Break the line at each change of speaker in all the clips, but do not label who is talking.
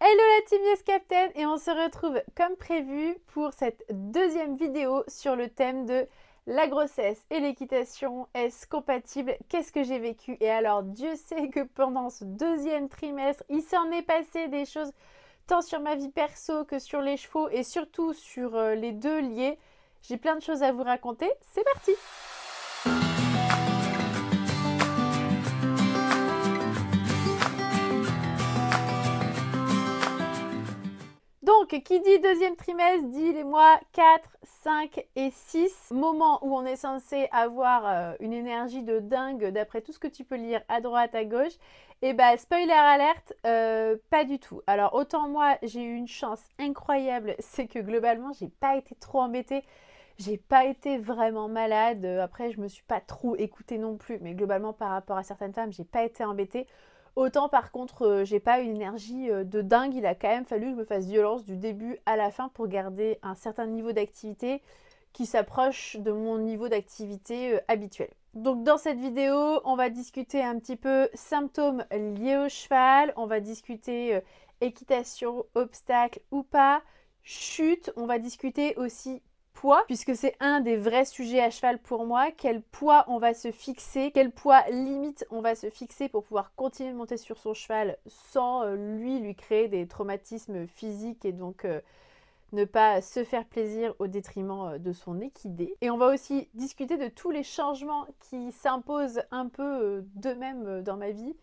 Hello la team Yes Captain et on se retrouve comme prévu pour cette deuxième vidéo sur le thème de la grossesse et l'équitation. Est-ce compatible? Qu'est-ce que j'ai vécu? Et alors Dieu sait que pendant ce deuxième trimestre, il s'en est passé des choses tant sur ma vie perso que sur les chevaux et surtout sur les deux liés. J'ai plein de choses à vous raconter, c'est parti! Donc, qui dit deuxième trimestre dit les mois 4, 5 et 6, moment où on est censé avoir une énergie de dingue d'après tout ce que tu peux lire à droite, à gauche. Et bah, spoiler alerte, pas du tout. Alors, autant moi, j'ai eu une chance incroyable, c'est que globalement, j'ai pas été trop embêtée. J'ai pas été vraiment malade. Après, je me suis pas trop écoutée non plus, mais globalement, par rapport à certaines femmes, j'ai pas été embêtée. Autant par contre, j'ai pas une énergie de dingue. Il a quand même fallu que je me fasse violence du début à la fin pour garder un certain niveau d'activité qui s'approche de mon niveau d'activité habituel. Donc dans cette vidéo, on va discuter un petit peu symptômes liés au cheval, on va discuter équitation, obstacle ou pas, chute, on va discuter aussi poids, puisque c'est un des vrais sujets à cheval pour moi. Quel poids on va se fixer, quel poids limite on va se fixer pour pouvoir continuer de monter sur son cheval sans lui créer des traumatismes physiques et donc ne pas se faire plaisir au détriment de son équidé. Et on va aussi discuter de tous les changements qui s'imposent un peu d'eux-mêmes dans ma vie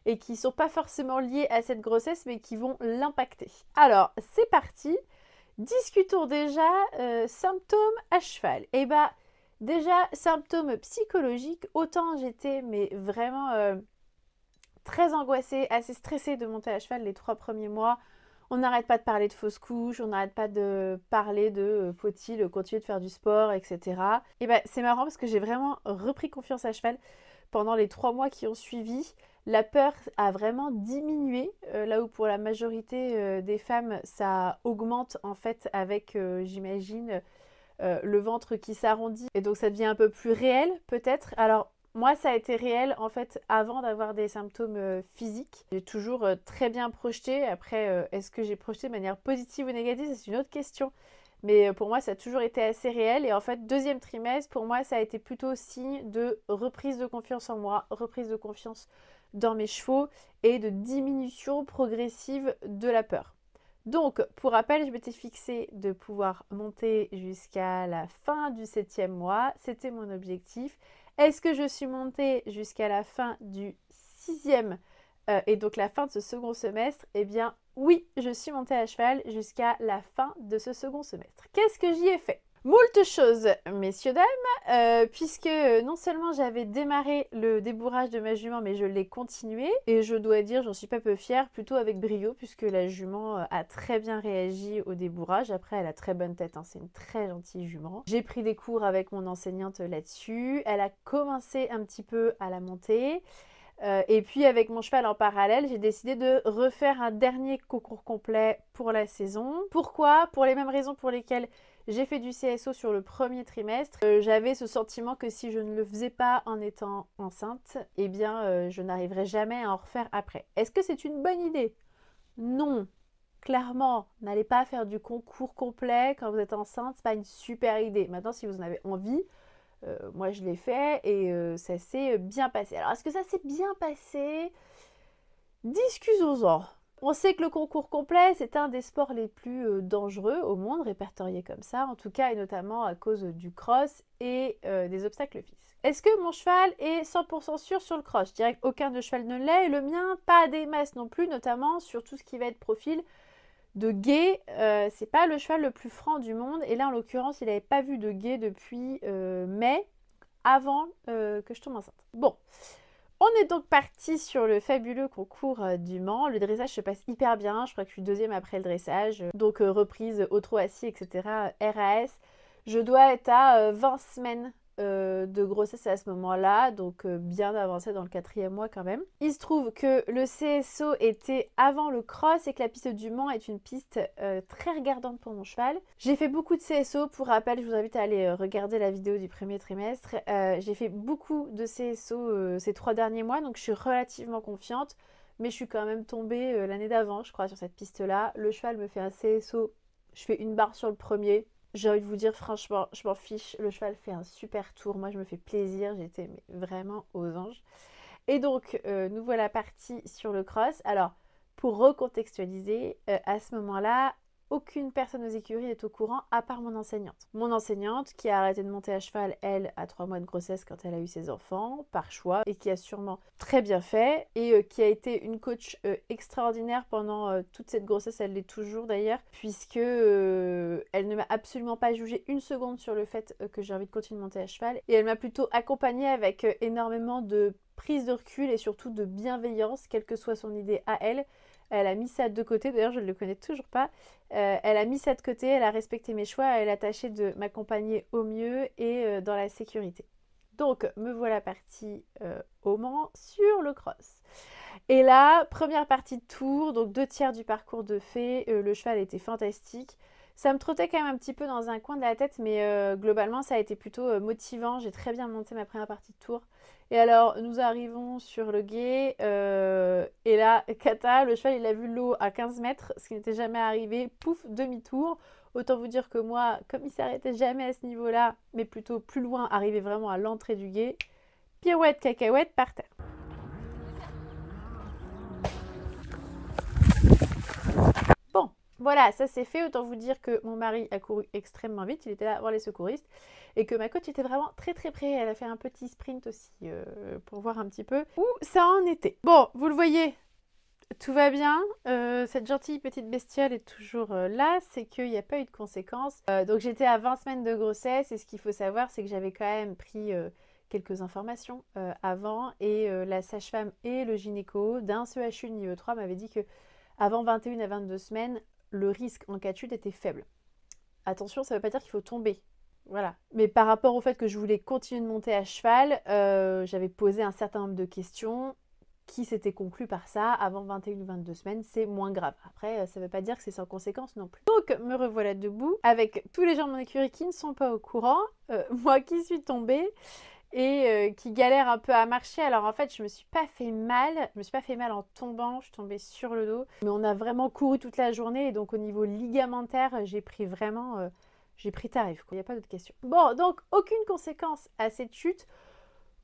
et qui ne sont pas forcément liés à cette grossesse mais qui vont l'impacter. Alors, c'est parti. Discutons déjà symptômes à cheval. Et bah déjà symptômes psychologiques, autant j'étais mais vraiment très angoissée, assez stressée de monter à cheval les 3 premiers mois. On n'arrête pas de parler de fausses couches, on n'arrête pas de parler de faut-il continuer de faire du sport, etc. Et bah c'est marrant parce que j'ai vraiment repris confiance à cheval pendant les 3 mois qui ont suivi. La peur a vraiment diminué, là où pour la majorité des femmes, ça augmente en fait avec, j'imagine, le ventre qui s'arrondit. Et donc ça devient un peu plus réel peut-être. Alors moi, ça a été réel en fait avant d'avoir des symptômes physiques. J'ai toujours très bien projeté. Après, est-ce que j'ai projeté de manière positive ou négative? C'est une autre question. Mais pour moi, ça a toujours été assez réel. Et en fait, deuxième trimestre, pour moi, ça a été plutôt signe de reprise de confiance en moi, reprise de confiance dans mes chevaux et de diminution progressive de la peur. Donc, pour rappel, je m'étais fixé de pouvoir monter jusqu'à la fin du 7e mois. C'était mon objectif. Est-ce que je suis montée jusqu'à la fin du 6e et donc la fin de ce second semestre? Eh bien, oui, je suis montée à cheval jusqu'à la fin de ce second semestre. Qu'est-ce que j'y ai fait? Moult choses, messieurs, dames, puisque non seulement j'avais démarré le débourrage de ma jument, mais je l'ai continué. Et je dois dire, j'en suis pas peu fière, plutôt avec brio, puisque la jument a très bien réagi au débourrage. Après, elle a très bonne tête, hein, c'est une très gentille jument. J'ai pris des cours avec mon enseignante là-dessus. Elle a commencé un petit peu à la monter. Et puis avec mon cheval en parallèle, j'ai décidé de refaire un dernier concours complet pour la saison. Pourquoi? Pour les mêmes raisons pour lesquelles j'ai fait du CSO sur le premier trimestre. J'avais ce sentiment que si je ne le faisais pas en étant enceinte, eh bien je n'arriverais jamais à en refaire après. Est-ce que c'est une bonne idée? Non. Clairement, n'allez pas faire du concours complet quand vous êtes enceinte, c'est pas une super idée. Maintenant, si vous en avez envie, moi je l'ai fait et ça s'est bien passé. Alors est-ce que ça s'est bien passé? Discutons-en. On sait que le concours complet, c'est un des sports les plus dangereux au monde, répertorié comme ça, en tout cas et notamment à cause du cross et des obstacles fixes. Est-ce que mon cheval est 100% sûr sur le cross? Je dirais qu'aucun de cheval ne l'est, et le mien, pas des masses non plus, notamment sur tout ce qui va être profil de guet. C'est pas le cheval le plus franc du monde, et là en l'occurrence, il n'avait pas vu de guet depuis mai, avant que je tombe enceinte. Bon. On est donc parti sur le fabuleux concours du Mans. Le dressage se passe hyper bien. Je crois que je suis deuxième après le dressage. Donc reprise au trot assis, etc. RAS. Je dois être à 20 semaines de grossesse à ce moment-là. Donc bien avancé dans le 4e mois quand même. Il se trouve que le CSO était avant le cross et que la piste du Mans est une piste très regardante pour mon cheval. J'ai fait beaucoup de CSO. Pour rappel, je vous invite à aller regarder la vidéo du premier trimestre. J'ai fait beaucoup de CSO ces 3 derniers mois, donc je suis relativement confiante. mais je suis quand même tombée l'année d'avant, je crois, sur cette piste-là. Le cheval me fait un CSO, je fais une barre sur le premier. J'ai envie de vous dire, franchement, je m'en fiche. Le cheval fait un super tour. Moi, je me fais plaisir. J'étais vraiment aux anges. Et donc, nous voilà partis sur le cross. Alors, pour recontextualiser, à ce moment-là, aucune personne aux écuries n'est au courant à part mon enseignante. Mon enseignante qui a arrêté de monter à cheval, elle, à 3 mois de grossesse quand elle a eu ses enfants, par choix, et qui a sûrement très bien fait, et qui a été une coach extraordinaire pendant toute cette grossesse, elle l'est toujours d'ailleurs, puisque elle ne m'a absolument pas jugé une seconde sur le fait que j'ai envie de continuer de monter à cheval, et elle m'a plutôt accompagnée avec énormément de prise de recul et surtout de bienveillance, quelle que soit son idée à elle. Elle a mis ça de côté, d'ailleurs je ne le connais toujours pas. Elle a mis ça de côté, elle a respecté mes choix, elle a tâché de m'accompagner au mieux et dans la sécurité. Donc me voilà partie au Mans sur le cross. Et là, première partie de tour, donc 2/3 du parcours de fait, le cheval était fantastique. Ça me trottait quand même un petit peu dans un coin de la tête, mais globalement ça a été plutôt motivant. J'ai très bien monté ma première partie de tour. Et alors, nous arrivons sur le gué, et là, cata, le cheval, il a vu l'eau à 15 mètres, ce qui n'était jamais arrivé, pouf, demi-tour. Autant vous dire que moi, comme il s'arrêtait jamais à ce niveau-là, mais plutôt plus loin, arrivé vraiment à l'entrée du gué, pirouette, cacahuète, par terre. Bon, voilà, ça c'est fait. Autant vous dire que mon mari a couru extrêmement vite, il était là voir les secouristes, et que ma coach était vraiment très très près. Elle a fait un petit sprint aussi pour voir un petit peu où ça en était. Bon, vous le voyez, tout va bien. Cette gentille petite bestiole est toujours là, c'est qu'il n'y a pas eu de conséquences. Donc j'étais à 20 semaines de grossesse, et ce qu'il faut savoir, c'est que j'avais quand même pris quelques informations avant, et la sage-femme et le gynéco d'un CHU niveau 3 m'avaient dit que avant 21 à 22 semaines, le risque en cas de chute était faible. Attention, ça ne veut pas dire qu'il faut tomber. Voilà. Mais par rapport au fait que je voulais continuer de monter à cheval, j'avais posé un certain nombre de questions qui s'étaient conclues par ça. Avant 21 ou 22 semaines, c'est moins grave. Après, ça ne veut pas dire que c'est sans conséquence non plus. Donc, me revoilà debout avec tous les gens de mon écurie qui ne sont pas au courant. Moi qui suis tombée et qui galère un peu à marcher. Alors en fait, je me suis pas fait mal. Je me suis pas fait mal en tombant. Je suis tombée sur le dos. Mais on a vraiment couru toute la journée. Et donc au niveau ligamentaire, j'ai pris vraiment... j'ai pris tarif. Il n'y a pas d'autre question. Bon, donc aucune conséquence à cette chute.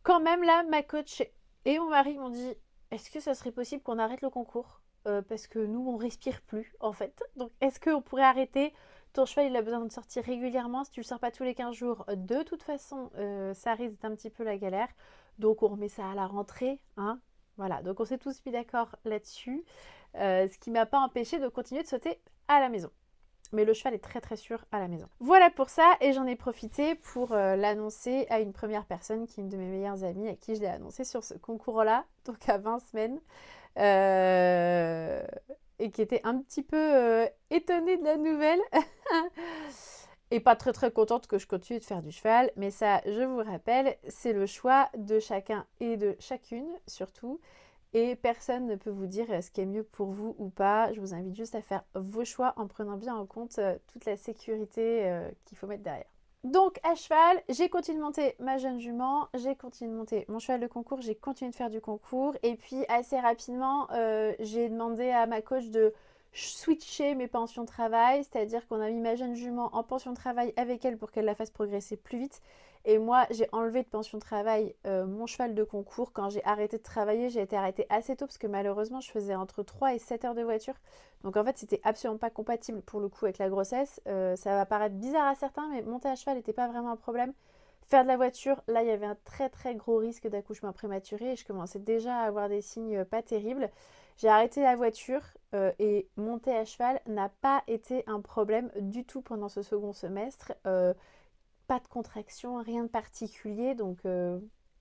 Quand même là, ma coach et mon mari m'ont dit, est-ce que ça serait possible qu'on arrête le concours parce que nous, on respire plus en fait. Donc est-ce qu'on pourrait arrêter? Ton cheval, il a besoin de sortir régulièrement. Si tu le sors pas tous les 15 jours, de toute façon, ça risque d'être un petit peu la galère. Donc, on remet ça à la rentrée. Hein, voilà, donc on s'est tous mis d'accord là-dessus. Ce qui ne m'a pas empêché de continuer de sauter à la maison. Mais le cheval est très très sûr à la maison. Voilà pour ça, et j'en ai profité pour l'annoncer à une première personne qui est une de mes meilleures amies, à qui je l'ai annoncé sur ce concours-là, donc à 20 semaines. Et qui était un petit peu étonnée de la nouvelle et pas très très contente que je continue de faire du cheval. Mais ça, je vous rappelle, c'est le choix de chacun et de chacune surtout. Et personne ne peut vous dire ce qui est mieux pour vous ou pas. Je vous invite juste à faire vos choix en prenant bien en compte toute la sécurité qu'il faut mettre derrière. Donc à cheval, j'ai continué de monter ma jeune jument, j'ai continué de monter mon cheval de concours, j'ai continué de faire du concours, et puis assez rapidement, j'ai demandé à ma coach de switcher mes pensions de travail, c'est-à-dire qu'on a mis ma jeune jument en pension de travail avec elle pour qu'elle la fasse progresser plus vite. Et moi, j'ai enlevé de pension de travail mon cheval de concours. Quand j'ai arrêté de travailler, j'ai été arrêtée assez tôt parce que malheureusement, je faisais entre 3 et 7 heures de voiture. Donc en fait, c'était absolument pas compatible pour le coup avec la grossesse. Ça va paraître bizarre à certains, mais monter à cheval n'était pas vraiment un problème. Faire de la voiture, là, il y avait un très très gros risque d'accouchement prématuré et je commençais déjà à avoir des signes pas terribles. J'ai arrêté la voiture et monter à cheval n'a pas été un problème du tout pendant ce second semestre. Pas de contraction, rien de particulier, donc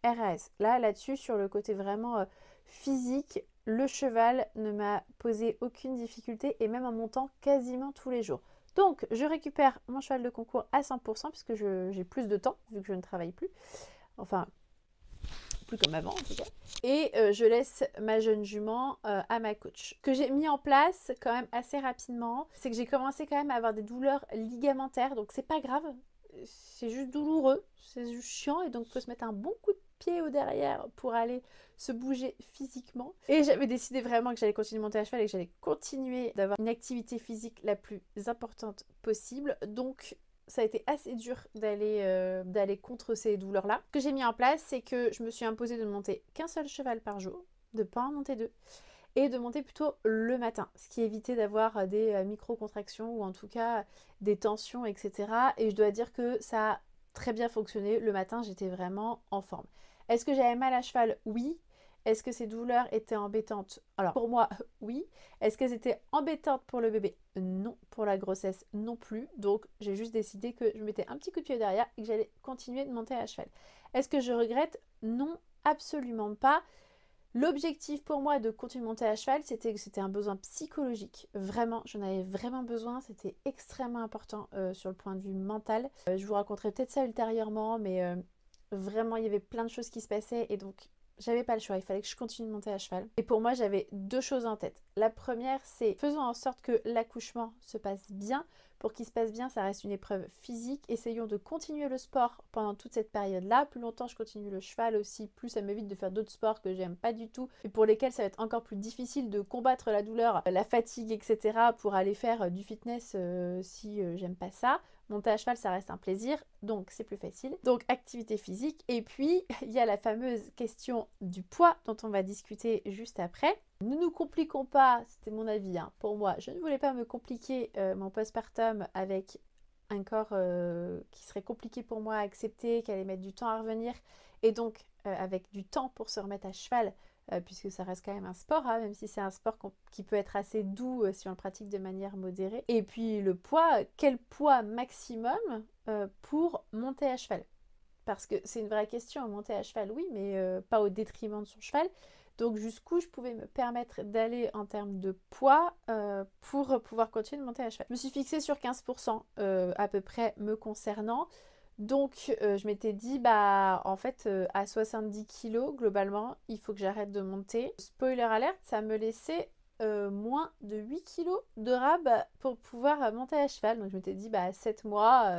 RAS. Là-dessus, sur le côté vraiment physique, le cheval ne m'a posé aucune difficulté et même en montant quasiment tous les jours. Donc, je récupère mon cheval de concours à 100% puisque j'ai plus de temps vu que je ne travaille plus. Enfin, plus comme avant en tout cas. Et je laisse ma jeune jument à ma coach. Ce que j'ai mis en place quand même assez rapidement, c'est que j'ai commencé quand même à avoir des douleurs ligamentaires. Donc, c'est pas grave. C'est juste douloureux, c'est juste chiant et donc il faut se mettre un bon coup de pied au derrière pour aller se bouger physiquement. Et j'avais décidé vraiment que j'allais continuer de monter à cheval et que j'allais continuer d'avoir une activité physique la plus importante possible. Donc ça a été assez dur d'aller contre ces douleurs-là. Ce que j'ai mis en place, c'est que je me suis imposée de ne monter qu'un seul cheval par jour, de ne pas en monter deux, et de monter plutôt le matin, ce qui évitait d'avoir des micro-contractions ou en tout cas des tensions, etc. Et je dois dire que ça a très bien fonctionné. Le matin, j'étais vraiment en forme. Est-ce que j'avais mal à cheval? Oui. Est-ce que ces douleurs étaient embêtantes? Alors, pour moi, oui. Est-ce qu'elles étaient embêtantes pour le bébé? Non. Pour la grossesse, non plus. Donc, j'ai juste décidé que je mettais un petit coup de pied derrière et que j'allais continuer de monter à cheval. Est-ce que je regrette? Non, absolument pas. L'objectif pour moi de continuer de monter à cheval, c'était que c'était un besoin psychologique. Vraiment, j'en avais vraiment besoin. C'était extrêmement important sur le point de vue mental. Je vous raconterai peut-être ça ultérieurement, mais vraiment, il y avait plein de choses qui se passaient et donc j'avais pas le choix. Il fallait que je continue de monter à cheval. Et pour moi, j'avais deux choses en tête. La première, c'est faisons en sorte que l'accouchement se passe bien. Pour qu'il se passe bien, ça reste une épreuve physique. Essayons de continuer le sport pendant toute cette période-là. Plus longtemps je continue le cheval aussi, plus ça m'évite de faire d'autres sports que j'aime pas du tout et pour lesquels ça va être encore plus difficile de combattre la douleur, la fatigue, etc. pour aller faire du fitness si j'aime pas ça. Monter à cheval, ça reste un plaisir, donc c'est plus facile. Donc activité physique. Et puis, il y a la fameuse question du poids dont on va discuter juste après. Ne nous compliquons pas, c'était mon avis, hein. Pour moi, je ne voulais pas me compliquer mon postpartum avec un corps qui serait compliqué pour moi à accepter, qui allait mettre du temps à revenir, et donc avec du temps pour se remettre à cheval, puisque ça reste quand même un sport, hein, même si c'est un sport qui peut être assez doux si on le pratique de manière modérée. Et puis le poids, quel poids maximum pour monter à cheval? Parce que c'est une vraie question, monter à cheval, oui, mais pas au détriment de son cheval. Donc jusqu'où je pouvais me permettre d'aller en termes de poids pour pouvoir continuer de monter à cheval. Je me suis fixée sur 15% à peu près me concernant. Donc je m'étais dit, bah en fait à 70 kilos globalement, il faut que j'arrête de monter. Spoiler alerte, ça me laissait moins de 8 kilos de rab pour pouvoir monter à cheval. Donc je m'étais dit, bah 7 mois,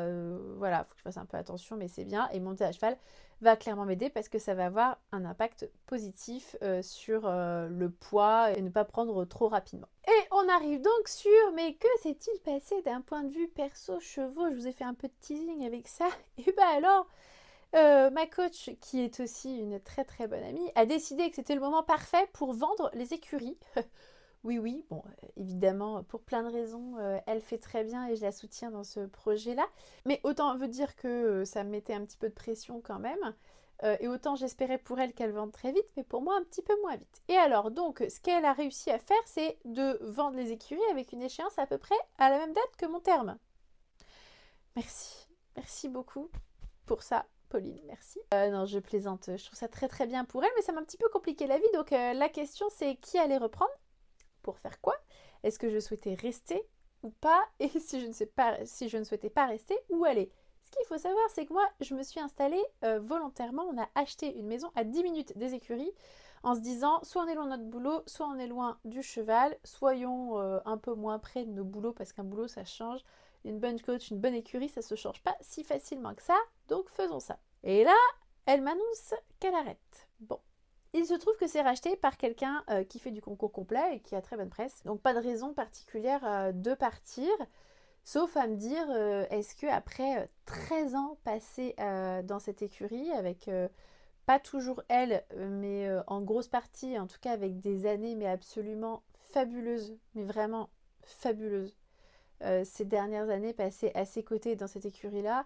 voilà, il faut que je fasse un peu attention, mais c'est bien. Et monter à cheval va clairement m'aider parce que ça va avoir un impact positif sur le poids et ne pas prendre trop rapidement. Et on arrive donc sur, mais que s'est-il passé d'un point de vue perso chevaux? Je vous ai fait un peu de teasing avec ça. Et bah alors, ma coach, qui est aussi une très très bonne amie, a décidé que c'était le moment parfait pour vendre les écuries. Oui, oui, bon, évidemment, pour plein de raisons, elle fait très bien et je la soutiens dans ce projet-là. Mais autant veut dire que ça me mettait un petit peu de pression quand même. Et autant j'espérais pour elle qu'elle vende très vite, mais pour moi un petit peu moins vite. Et alors, donc, ce qu'elle a réussi à faire, c'est de vendre les écuries avec une échéance à peu près à la même date que mon terme. Merci. Merci beaucoup pour ça, Pauline, merci. Non, je plaisante, je trouve ça très très bien pour elle, mais ça m'a un petit peu compliqué la vie. Donc la question c'est qui allait reprendre? Pour faire quoi? Est-ce que je souhaitais rester ou pas? Et si je ne souhaitais pas rester, où aller? Ce qu'il faut savoir, c'est que moi, je me suis installée volontairement. On a acheté une maison à 10 minutes des écuries en se disant soit on est loin de notre boulot, soit on est loin du cheval, soyons un peu moins près de nos boulots parce qu'un boulot ça change. Une bonne coach, une bonne écurie, ça se change pas si facilement que ça, donc faisons ça. Et là, elle m'annonce qu'elle arrête. Bon. Il se trouve que c'est racheté par quelqu'un qui fait du concours complet et qui a très bonne presse. Donc pas de raison particulière de partir, sauf à me dire est-ce que après 13 ans passés dans cette écurie, avec pas toujours elle, mais en grosse partie, en tout cas avec des années mais absolument fabuleuses, mais vraiment fabuleuses, ces dernières années passées à ses côtés dans cette écurie-là,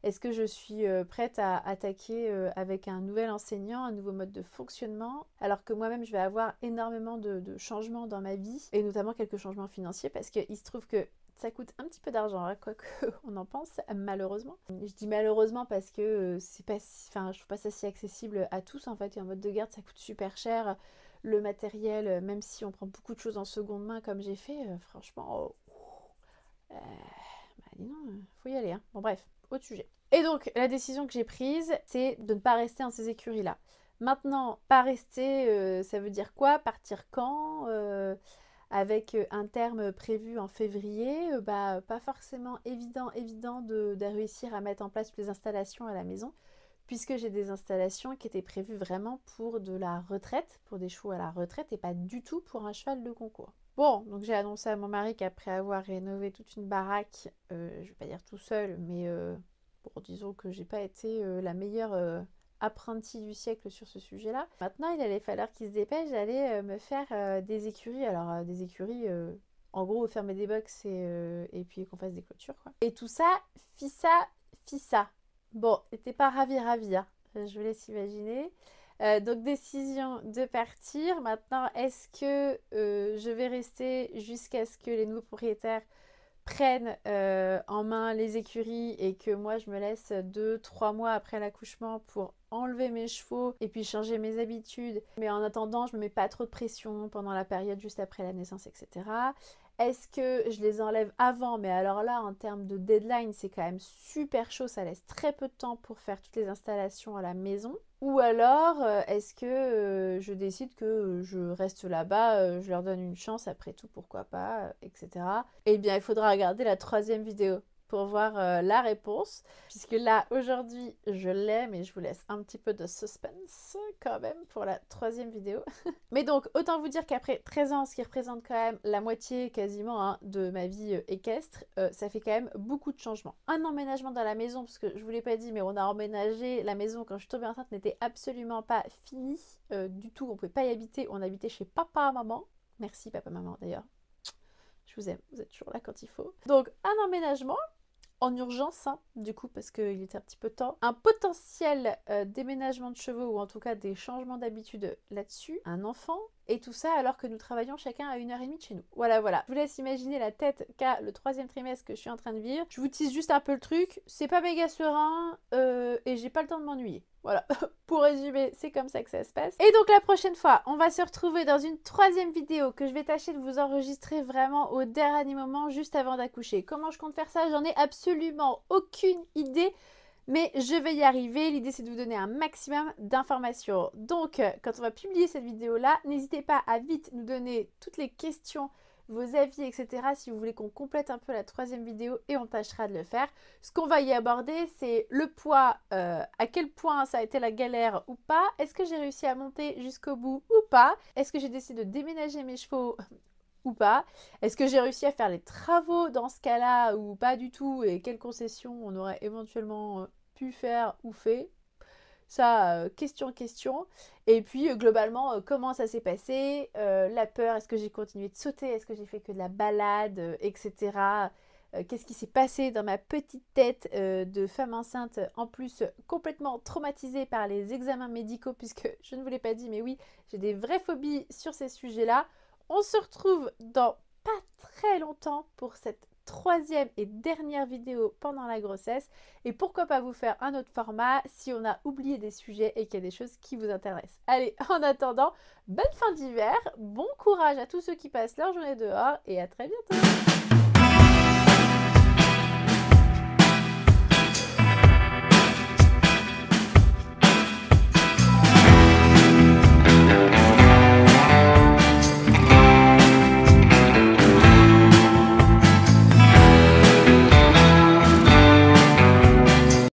est-ce que je suis prête à attaquer avec un nouvel enseignant, un nouveau mode de fonctionnement, alors que moi-même je vais avoir énormément de changements dans ma vie, et notamment quelques changements financiers, parce qu'il se trouve que ça coûte un petit peu d'argent, hein, quoi qu'on en pense, malheureusement. Je dis malheureusement parce que c'est pas, enfin, je trouve pas ça si accessible à tous en fait. Et en mode de garde, ça coûte super cher. Le matériel, même si on prend beaucoup de choses en seconde main comme j'ai fait, franchement, bah dis non, faut y aller, hein. Bon bref, autre sujet. Et donc, la décision que j'ai prise, c'est de ne pas rester dans ces écuries-là. Maintenant, pas rester, ça veut dire quoi? Partir quand? Avec un terme prévu en février, bah pas forcément évident de réussir à mettre en place toutes les installations à la maison, puisque j'ai des installations qui étaient prévues vraiment pour de la retraite, pour des chevaux à la retraite et pas du tout pour un cheval de concours. Bon, donc j'ai annoncé à mon mari qu'après avoir rénové toute une baraque, je vais pas dire tout seul, mais bon, disons que j'ai pas été la meilleure apprentie du siècle sur ce sujet-là. Maintenant, il allait falloir qu'il se dépêche d'aller me faire des écuries. Alors, des écuries, en gros, fermer des box et puis qu'on fasse des clôtures, quoi. Et tout ça, fissa. Bon, t'es pas ravi, hein. Je vous laisse imaginer. Donc, décision de partir. Maintenant, est-ce que je vais rester jusqu'à ce que les nouveaux propriétaires prennent en main les écuries et que moi je me laisse 2-3 mois après l'accouchement pour enlever mes chevaux et puis changer mes habitudes, mais en attendant je me mets pas trop de pression pendant la période juste après la naissance, etc. Est-ce que je les enlève avant? Mais alors là, en termes de deadline, c'est quand même super chaud, ça laisse très peu de temps pour faire toutes les installations à la maison. Ou alors, est-ce que je décide que je reste là-bas, je leur donne une chance, après tout, pourquoi pas, etc. Eh bien, il faudra regarder la 3e vidéo pour voir la réponse. Puisque là, aujourd'hui, je l'ai, mais je vous laisse un petit peu de suspense quand même pour la 3e vidéo. Mais donc, autant vous dire qu'après 13 ans, ce qui représente quand même la moitié quasiment hein, de ma vie équestre, ça fait quand même beaucoup de changements. Un emménagement dans la maison, parce que je vous l'ai pas dit, mais on a emménagé la maison quand je suis tombée enceinte, n'était absolument pas finie du tout. On pouvait pas y habiter, on habitait chez papa, maman. Merci papa, maman d'ailleurs. Je vous aime, vous êtes toujours là quand il faut. Donc, un emménagement en urgence, hein, du coup, parce qu'il était un petit peu temps. Un potentiel déménagement de chevaux, ou en tout cas des changements d'habitude là-dessus. Un enfant, et tout ça alors que nous travaillons chacun à 1h30 de chez nous. Voilà. Je vous laisse imaginer la tête qu'a le 3e trimestre que je suis en train de vivre. Je vous tease juste un peu le truc. C'est pas méga serein et j'ai pas le temps de m'ennuyer. Voilà, pour résumer, c'est comme ça que ça se passe. Et donc la prochaine fois, on va se retrouver dans une 3e vidéo que je vais tâcher de vous enregistrer vraiment au dernier moment, juste avant d'accoucher. Comment je compte faire ça? J'en ai absolument aucune idée. Mais je vais y arriver, l'idée c'est de vous donner un maximum d'informations. Donc, quand on va publier cette vidéo-là, n'hésitez pas à vite nous donner toutes les questions, vos avis, etc. si vous voulez qu'on complète un peu la 3e vidéo et on tâchera de le faire. Ce qu'on va y aborder, c'est le poids, à quel point ça a été la galère ou pas. Est-ce que j'ai réussi à monter jusqu'au bout ou pas? Est-ce que j'ai décidé de déménager mes chevaux ou pas? Est-ce que j'ai réussi à faire les travaux dans ce cas-là ou pas du tout? Et quelles concessions on aurait éventuellement pu faire ou fait? Ça, question. Et puis, globalement, comment ça s'est passé? La peur, est-ce que j'ai continué de sauter? Est-ce que j'ai fait que de la balade, etc. Qu'est-ce qui s'est passé dans ma petite tête de femme enceinte, en plus complètement traumatisée par les examens médicaux, puisque je ne vous l'ai pas dit, mais oui, j'ai des vraies phobies sur ces sujets-là. On se retrouve dans pas très longtemps pour cette 3e et dernière vidéo pendant la grossesse. Et pourquoi pas vous faire un autre format si on a oublié des sujets et qu'il y a des choses qui vous intéressent. Allez, en attendant, bonne fin d'hiver, bon courage à tous ceux qui passent leur journée dehors et à très bientôt.